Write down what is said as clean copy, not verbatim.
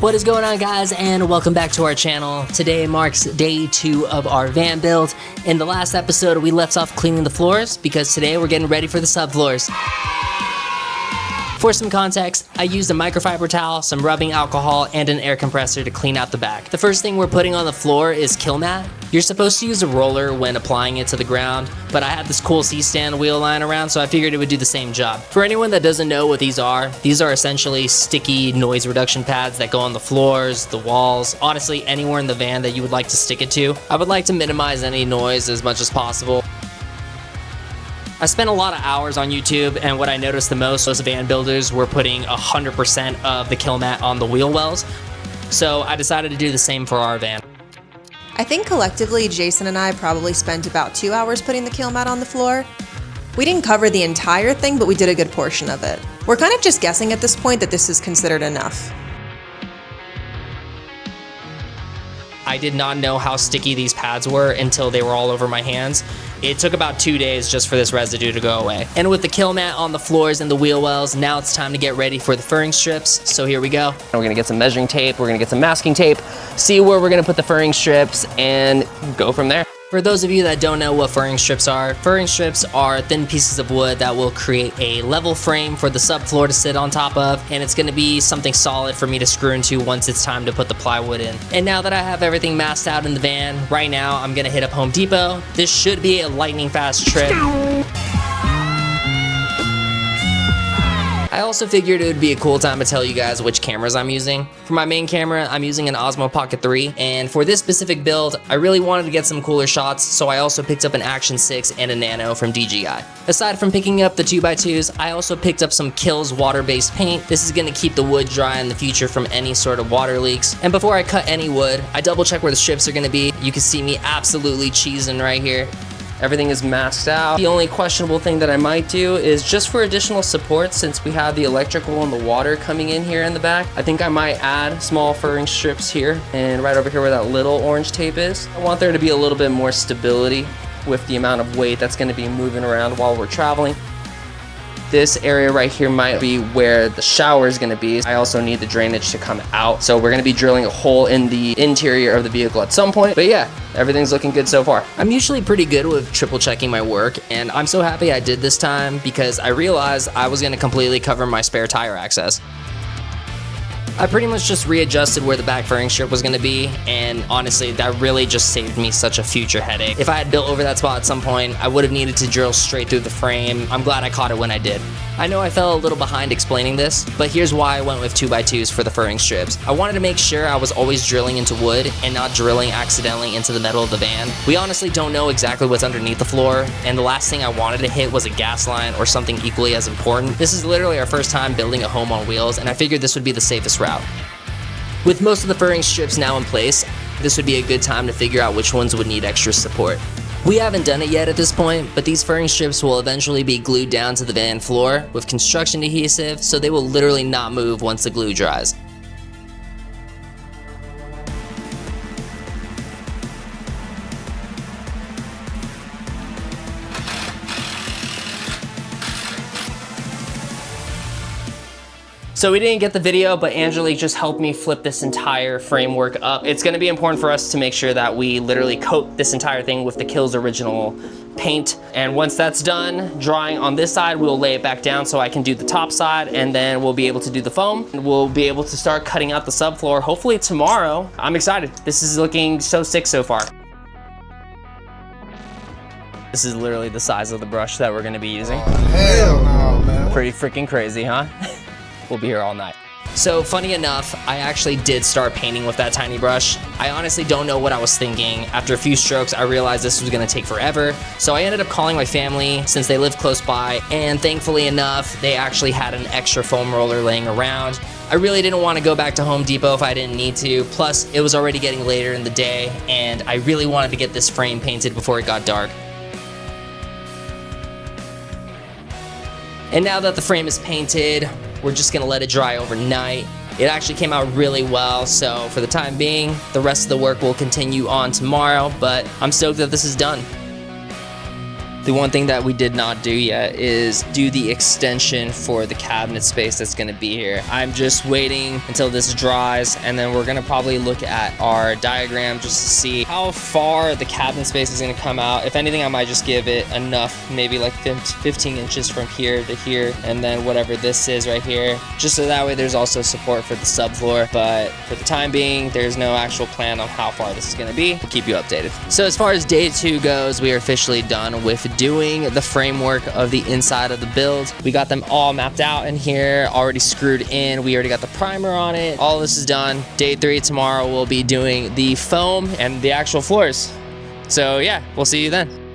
What is going on, guys, and welcome back to our channel. Today marks day 2 of our van build. In the last episode, we left off cleaning the floors because today we're getting ready for the subfloors. For some context, I used a microfiber towel, some rubbing alcohol, and an air compressor to clean out the back. The first thing we're putting on the floor is kill mat. You're supposed to use a roller when applying it to the ground, but I had this cool C-stand wheel lying around, so I figured it would do the same job. For anyone that doesn't know what these are essentially sticky noise reduction pads that go on the floors, the walls, honestly anywhere in the van that you would like to stick it to. I would like to minimize any noise as much as possible. I spent a lot of hours on YouTube, and what I noticed the most was van builders were putting 100% of the kill mat on the wheel wells, so I decided to do the same for our van. I think collectively, Jason and I probably spent about 2 hours putting the kill mat on the floor. We didn't cover the entire thing, but we did a good portion of it. We're kind of just guessing at this point that this is considered enough. I did not know how sticky these pads were until they were all over my hands. It took about 2 days just for this residue to go away. And with the kill mat on the floors and the wheel wells, now it's time to get ready for the furring strips. So here we go. We're gonna get some measuring tape, we're gonna get some masking tape, see where we're gonna put the furring strips, and go from there. For those of you that don't know what furring strips are thin pieces of wood that will create a level frame for the subfloor to sit on top of, and it's gonna be something solid for me to screw into once it's time to put the plywood in. And now that I have everything masked out in the van, right now I'm gonna hit up Home Depot. This should be a lightning fast trip. I also figured it would be a cool time to tell you guys which cameras I'm using. For my main camera, I'm using an Osmo Pocket 3, and for this specific build, I really wanted to get some cooler shots, so I also picked up an Action 6 and a Nano from DJI. Aside from picking up the 2x2s, I also picked up some Kills water-based paint. This is gonna keep the wood dry in the future from any sort of water leaks. And before I cut any wood, I double check where the strips are gonna be. You can see me absolutely cheesing right here. Everything is masked out. The only questionable thing that I might do is just for additional support, since we have the electrical and the water coming in here in the back, I think I might add small furring strips here and right over here where that little orange tape is. I want there to be a little bit more stability with the amount of weight that's gonna be moving around while we're traveling. This area right here might be where the shower is gonna be. I also need the drainage to come out. So we're gonna be drilling a hole in the interior of the vehicle at some point. But yeah, everything's looking good so far. I'm usually pretty good with triple checking my work, and I'm so happy I did this time because I realized I was gonna completely cover my spare tire access. I pretty much just readjusted where the back furring strip was gonna be, and honestly, that really just saved me such a future headache. If I had built over that spot at some point, I would have needed to drill straight through the frame. I'm glad I caught it when I did. I know I fell a little behind explaining this, but here's why I went with 2x2s for the furring strips. I wanted to make sure I was always drilling into wood and not drilling accidentally into the metal of the van. We honestly don't know exactly what's underneath the floor, and the last thing I wanted to hit was a gas line or something equally as important. This is literally our first time building a home on wheels, and I figured this would be the safest route. With most of the furring strips now in place, this would be a good time to figure out which ones would need extra support. We haven't done it yet at this point, but these furring strips will eventually be glued down to the van floor with construction adhesive, so they will literally not move once the glue dries. So we didn't get the video, but Angelique just helped me flip this entire framework up. It's gonna be important for us to make sure that we literally coat this entire thing with the Kills original paint. And once that's done, drying on this side, we'll lay it back down so I can do the top side, and then we'll be able to do the foam. We'll be able to start cutting out the subfloor, hopefully tomorrow. I'm excited. This is looking so sick so far. This is literally the size of the brush that we're gonna be using. Oh, hell no, man. Pretty freaking crazy, huh? We'll be here all night. So funny enough, I actually did start painting with that tiny brush. I honestly don't know what I was thinking. After a few strokes, I realized this was gonna take forever. So I ended up calling my family since they live close by, and thankfully enough, they actually had an extra foam roller laying around. I really didn't want to go back to Home Depot if I didn't need to. Plus, it was already getting later in the day, and I really wanted to get this frame painted before it got dark. And now that the frame is painted, we're just gonna let it dry overnight. It actually came out really well, so for the time being, the rest of the work will continue on tomorrow, but I'm stoked that this is done. The one thing that we did not do yet is do the extension for the cabinet space that's gonna be here. I'm just waiting until this dries, and then we're gonna probably look at our diagram just to see how far the cabinet space is gonna come out. If anything, I might just give it enough, maybe like 15 inches from here to here, and then whatever this is right here, just so that way there's also support for the subfloor. But for the time being, there's no actual plan on how far this is gonna be. We'll keep you updated. So as far as day 2 goes, we are officially done with doing the framework of the inside of the build. We got them all mapped out in here, already screwed in. We already got the primer on it. All this is done. Day 3 tomorrow, we'll be doing the foam and the actual floors. So yeah, we'll see you then.